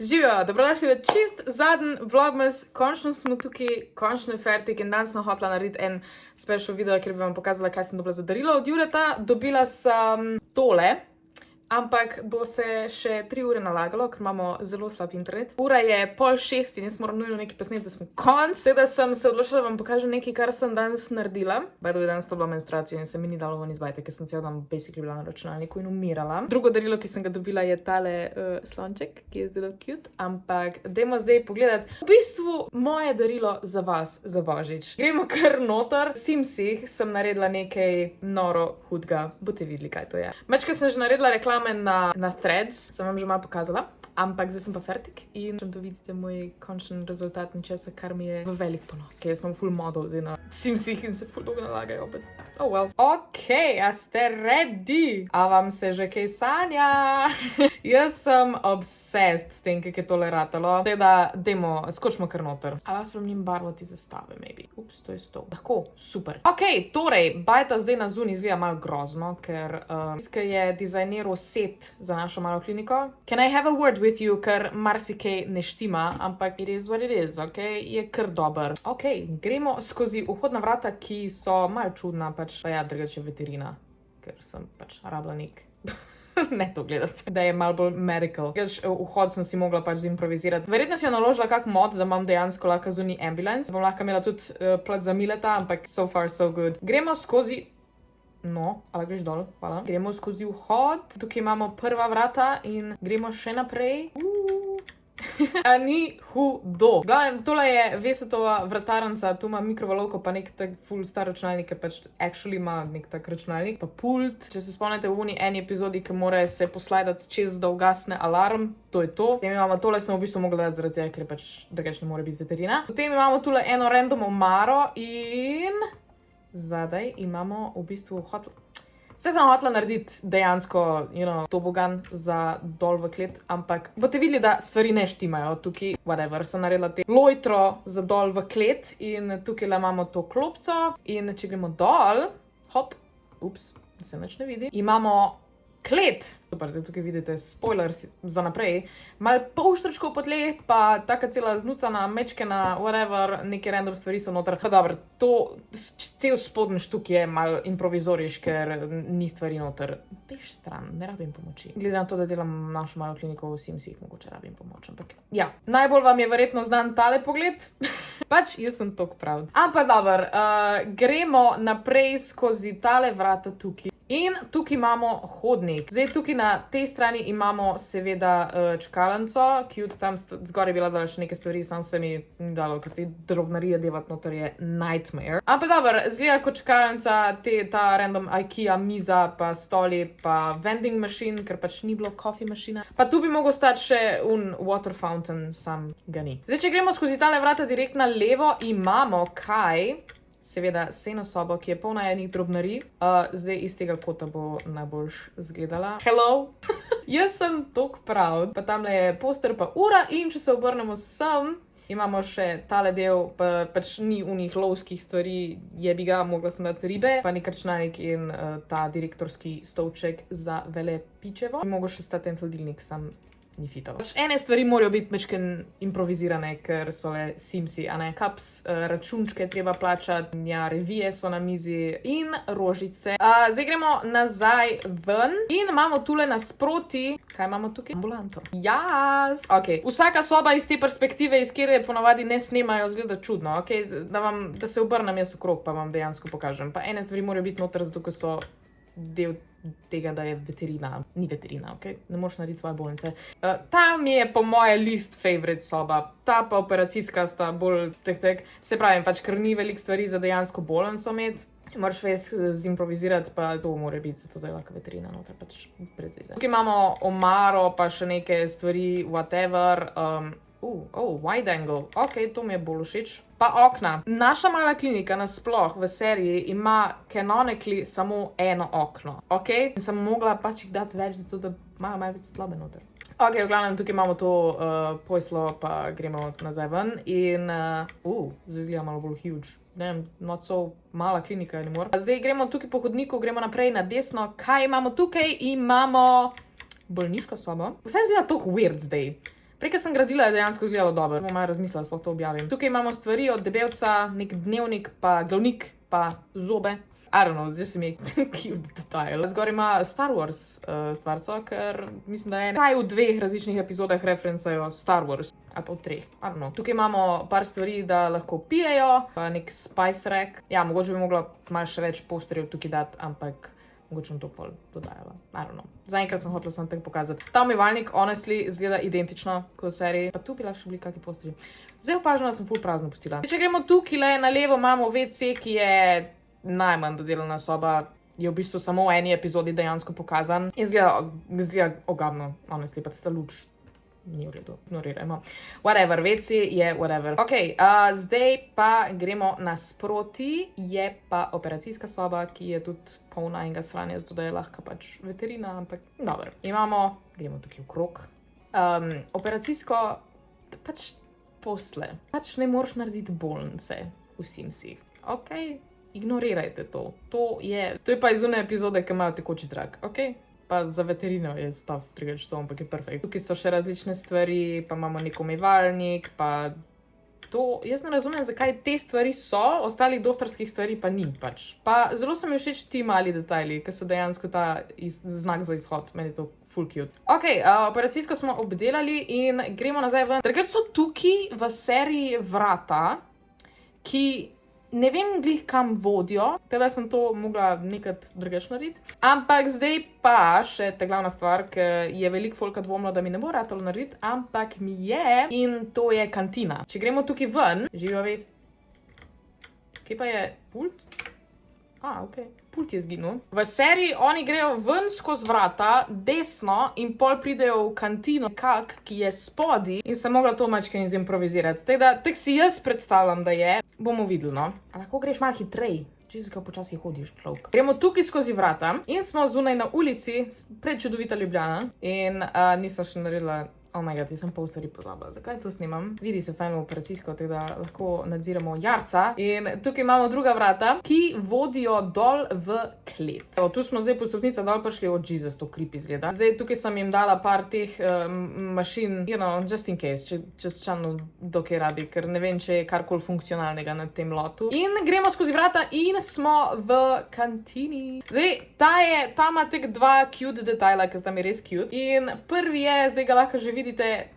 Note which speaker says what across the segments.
Speaker 1: Živijo, dobrodošli v čist zadnji vlogmas, končno smo tukaj, končno je fertik in danes sem hotela narediti en special video, kjer bi vam pokazala, kaj sem dobila za darilo od Jureta. Dobila sem tole, ampak bo se še 3 ure nalagalo, ker imamo zelo slab internet. Ura je 5:30 in jaz moram nujno nekaj posneti, da smo konc. Seveda sem se odločila, da vam pokažem nekaj, kar sem danes naredila. By the way, danes to bila menstruacija in se mi ni dalo ven izbajati, ker sem cel dan basically bila na računalniku in umirala. Drugo darilo, ki sem ga dobila, je tale slonček, ki je zelo cute, ampak dajmo zdaj pogledati. V bistvu moje darilo za vas, za Božič. Gremo kar noter. V Simsih sem naredila nekaj noro hudega. Boste videli, kaj to je. Mečkaj sem že naredila reklame na Threads, sem vam že malo pokazala, ampak zdaj sem pa fertik in da vidite moj končen rezultat nečesa, kar mi je v velik ponos. Jaz imam full model zdaj na Simsih in se full dolgo nalagajo, but oh well. Ok, a ste ready? A vam se že kaj sanja? Jaz sem obsessed s tem, kako je tole ratalo. Teda, dajmo, skočimo kar noter. Ali jaz spremnim barvo ti zastave, maybe. Ups, to je stol. Lahko, super. Ok, torej, bajta zdaj na zunaj izgleda malo grozno, ker je dizajniral set za našo malo kliniko. Can I have a word with you, ker marsikaj ne štima, ampak it is what it is, ok? Je kar dober. Ok, gremo skozi vhodna vrata, ki so malo čudna, pač pa ja, drugače veterina, ker sem pač rabila nek ne to gledati, da je malo bolj medical. Vhod sem si mogla pač zimprovizirati. Verjetno si jo naložila kak mod, da imam dejansko lahko zunaj ambulance. Bom lahko imela tudi plat za Mileta, ampak so far so good. Gremo skozi... No, ali greš dol? Hvala. Gremo skozi vhod. Tukaj imamo prva vrata in gremo še naprej. A ni hudo. Glavnem, tole je Vesetova vratarnica, tu ima mikrovalovko pa nek tak full star računalnik, ki pač actually ima nek tak računalnik, pa pult. Če se spomnite v eni epizodi, ki mora se poslajdati čez, da ugasne alarm, to je to. Potem imamo tole, sem v bistvu mogla dati zaradi tega, ker pač drugače ne more biti veterina. Potem imamo tule eno random omaro in zadaj imamo v bistvu Vse sem hotela narediti dejansko, tobogan za dol v klet, ampak boste videli, da stvari ne štimajo tukaj. Whatever, sem naredila te lojtro za dol v klet in tukaj imamo to klopco in če gremo dol, hop, ups, se nič ne vidi, imamo klet. Super, zdaj tukaj vidite spoiler za naprej. Mal polštrčkov po tle, pa taka cela znucana, mečkena, whatever, neke random stvari so noter. Pa dobro, to cel spodnji štuk je mal improvizoriš, ker ni stvari noter. Bež stran, ne rabim pomoči. Glede na to, da delam našo malo kliniko v Simsih, mogoče rabim pomoč, ampak ja. Najbolj vam je verjetno znan tale pogled. Pač jaz sem tok prav. Ampak dobro, gremo naprej skozi tale vrata tukaj. In tukaj imamo hodnik. Zdaj tukaj na tej strani imamo seveda čakalnico, cute, tam zgoraj je bila dala še neke stvari, sam se mi ni dalo, ker te drobnarije devat noter je nightmare. Ampak dobro, zgleda kot čakalnica, ta random IKEA miza, pa stoli, pa vending machine, ker pač ni bilo coffee mašina. Pa tu bi mogel stati še water fountain, sam ga ni. Zdaj, če gremo skozi tale vrata direkt na levo, imamo kaj? Seveda sejno sobo, ki je polna enih drobnarij. Zdaj iz tega kota bo najboljš zgledala. Hello! Jaz sem tok proud. Pa tamle je poster pa ura in če se obrnemo sem, imamo še tale del, pa pač ni unih lovskih stvari, jebi ga, mogla sem dati ribe, pa nek računalnik in ta direktorski stolček za velepičevo. Mogo še stati en hladilnik, sam ni fitov. Pač ene stvari morajo biti mečken improvizirane, ker so le Simsi, a ne? Kaps, računčke treba plačati, ja, revije so na mizi in rožice. Zdaj gremo nazaj ven in imamo tule nasproti, kaj imamo tukaj? Ambulanto. Jas! Ok, vsaka soba iz te perspektive, iz kjer je ponavadi ne snemajo, zgleda čudno, ok? Da se obrnem jaz okrog, pa vam dejansko pokažem. Pa ene stvari morajo biti noter, zato ker so del tega, da je veterina. Ni veterina, ok? Ne moraš narediti svoje bolnice. Ta mi je po moje least favorite soba. Ta pa operacijska sta bolj tek. Se pravim, pač, ker ni veliko stvari za dejansko bolnico imeti. Moraš ves zimprovizirati, pa to mora biti, zato da je lahko veterina noter, pač brez veze. Tukaj imamo omaro, pa še neke stvari, whatever. Wide angle. Ok, to mi je bolj všeč. Pa okna. Naša mala klinika nasploh v seriji ima canonically samo eno okno. Ok? In sem mogla pač jih dati več, zato da imajo malo več svetlobe noter. Ok, v glavnem, tukaj imamo to pojslo, pa gremo nazaj ven. In, zdaj izgleda malo bolj huge. Ne vem, not so mala klinika anymore. Zdaj gremo tukaj po hodniku, gremo naprej na desno. Kaj imamo tukaj? Imamo bolniško sobo. Vse izgleda toliko weird zdaj. Prej, ko sem gradila, je dejansko izgledalo dobro. Bomo malo razmislila, sploh to objavim. Tukaj imamo stvari od debelca, nek dnevnik, pa glavnik, pa zobe. I don't know, zdaj se mi je cute detail. Zgor ima Star Wars stvarco, ker mislim, da je vsaj v 2 različnih epizodah referencajo Star Wars. Ali pa v 3, I don't know. Tukaj imamo par stvari, da lahko pijejo, pa nek spice rack. Ja, mogoče bi mogla malo še več posterjev tukaj dati, ampak mogoče bom to pol dodajala. I don't know. Zaenkrat sem hotela samo tako pokazati. Ta umivalnik, honestly, izgleda identično kot v seriji. Pa tu bi lahko še bili kakšni posterji. Zdaj opažam, da sem ful prazno pustila. Če gremo tukaj na levo, imamo WC, ki je najmanj dodelana soba, je v bistvu samo v eni epizodi dejansko pokazan. Izgleda ogabno, honestly, pa tista luč ni v redu, ignorirajmo. Whatever, WC je whatever. Ok, zdaj pa gremo nasproti, je pa operacijska soba, ki je tudi polna enega sranja, zato da je lahko pač veterina, ampak dobro. Gremo tukaj okrog. Operacijsko, pač posle. Pač ne moreš narediti bolnice v Simsih. Ok, ignorirajte to. To je pa iz one epizode, ki imajo tekoči trak, ok? Pa za veterino je stav drugače to, ampak je perfekt. Tukaj so še različne stvari, pa imamo nek umivalnik, pa to, jaz ne razumem, zakaj te stvari so, ostalih doktorskih stvari pa ni pač. Pa zelo so mi všeč ti mali detajli, ki so dejansko ta znak za izhod, meni je to full cute. Ok, operacijsko smo obdelali in gremo nazaj ven. Drugače so tukaj v seriji vrata, ki ne vem glih kam vodijo, teda sem to mogla nekaj drugače narediti. Ampak zdaj pa še ta glavna stvar, ki je veliko folka dvomilo, da mi ne bo ratalo narediti, ampak mi je in to je kantina. Če gremo tukaj ven, živijo ves. Kje pa je pult? Ok. Pult je zginil. V seriji oni grejo ven skozi vrata, desno in pol pridejo v kantino, ki je spodi in sem mogla to mačkanje zimprovizirati. Tako si jaz predstavljam, da je. Bomo videli, no. A lahko greš malo hitrej? Jezus, kako počasi hodiš, človek. Gremo tukaj skozi vrata in smo zunaj na ulici, prečudovita Ljubljana. In nisem še naredila. Oh my god, jaz sem pol stvari pozabila. Zakaj to snimam? Vidi se fajn v operacijsko, tako da lahko nadziramo jarca. In tukaj imamo druga vrata, ki vodijo dol v klet. Evo, tu smo zdaj po stopnicah dol prišli, od Jesus, to creepy izgleda. Zdaj tukaj sem jim dala par teh mašin, you know, just in case, če čano dokaj rabi, ker ne vem, če je karkoli funkcionalnega na tem lotu. In gremo skozi vrata in smo v kantini. Zdaj, ta ima tek 2 cute detajla, ki sta mi res cute. In prvi je, zdaj ga lahko že vidite,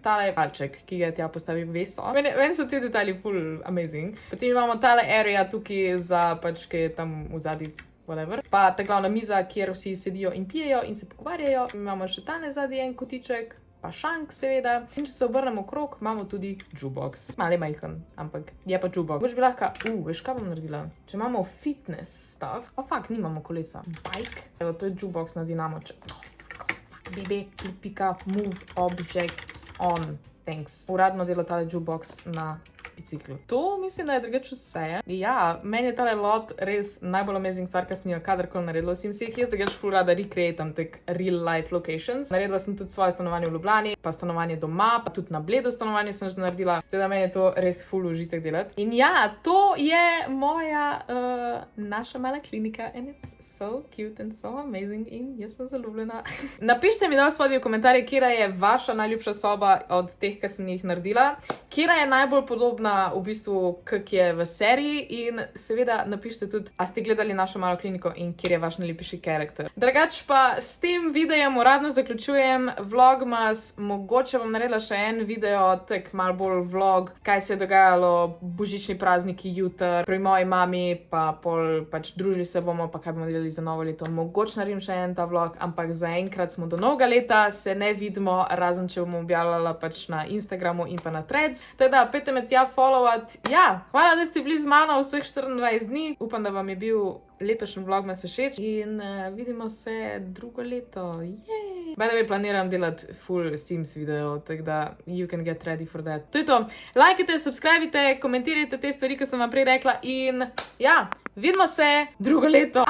Speaker 1: tale palček, ki ga tja postavi Veso. Meni so ti detajli full amazing. Potem imamo tale area tukaj za pač, ki je tam v zadnji, whatever. Pa ta glavna miza, kjer vsi sedijo in pijejo in se pogovarjajo. Imamo še tale zadnji en kotiček, pa šank seveda. In če se obrnemo okrog, imamo tudi jukebox. Malo je majhen, ampak je pa jukebox. Boč bi lahko, veš kaj bom naredila? Če imamo fitness stuff, nimamo kolesa. Bike. Evo, to je jukebox na dinamoček. bb.move objects on. Thanks. Uradno dela tale jukebox na biciklu. To mislim, da je drugače vse. Ja, meni je tale lot res najbolj amazing stvar, kar sem jo kadarkoli naredila v Simsih. Jaz drugače ful rada recreatam tek real life locations. Naredila sem tudi svoje stanovanje v Ljubljani, pa stanovanje doma, pa tudi na Bledu stanovanje sem že naredila. Teda meni je to res ful užitek delati. In ja, to je moja naša mala klinika and it's so cute and so amazing in jaz sem zaljubljena. Napišite mi dol spodaj v komentarje, kjera je vaša najljubša soba od teh, ki sem jih naredila. Kjera je najbolj podobna v bistvu, kak je v seriji in seveda napišite tudi, a ste gledali našo malo kliniko in kjer je vaš najljubši karakter. Drugač pa s tem videom uradno zaključujem vlogmas, mogoče bom naredila še en video, tak malo bolj vlog, kaj se je dogajalo, božični prazniki jutr, pri moji mami, pa pol pač družili se bomo, pa kaj bomo delali za novo leto. Mogoče naredim še en ta vlog, ampak zaenkrat smo do novega leta, se ne vidimo, razen če bomo objavljala pač na Instagramu in pa na Threads. Teda, pejte me tja followat. Ja, hvala, da ste bili z mano vseh 24 dni. Upam, da vam je bil letošnji vlogmas všeč in vidimo se drugo leto. Jej! By the way, planiram delati full Sims video, tako da you can get ready for that. To je to. Lajkajte, subscribite, komentirajte te stvari, ki sem vam prej rekla in ja, vidimo se drugo leto.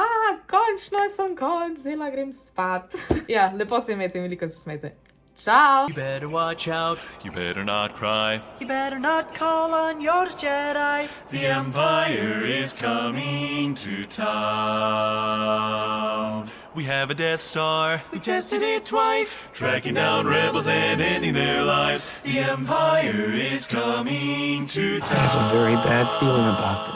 Speaker 1: Končno sem konc, zdaj grem spat. Ja, lepo se imejte in veliko se smejte. Ciao!
Speaker 2: You better watch out, you better not cry, you better not call on yours Jedi. The Empire is coming to town. We have a Death Star. We've tested it twice, tracking down rebels and ending their lives. The Empire is coming to town.
Speaker 3: I have a very bad feeling about this.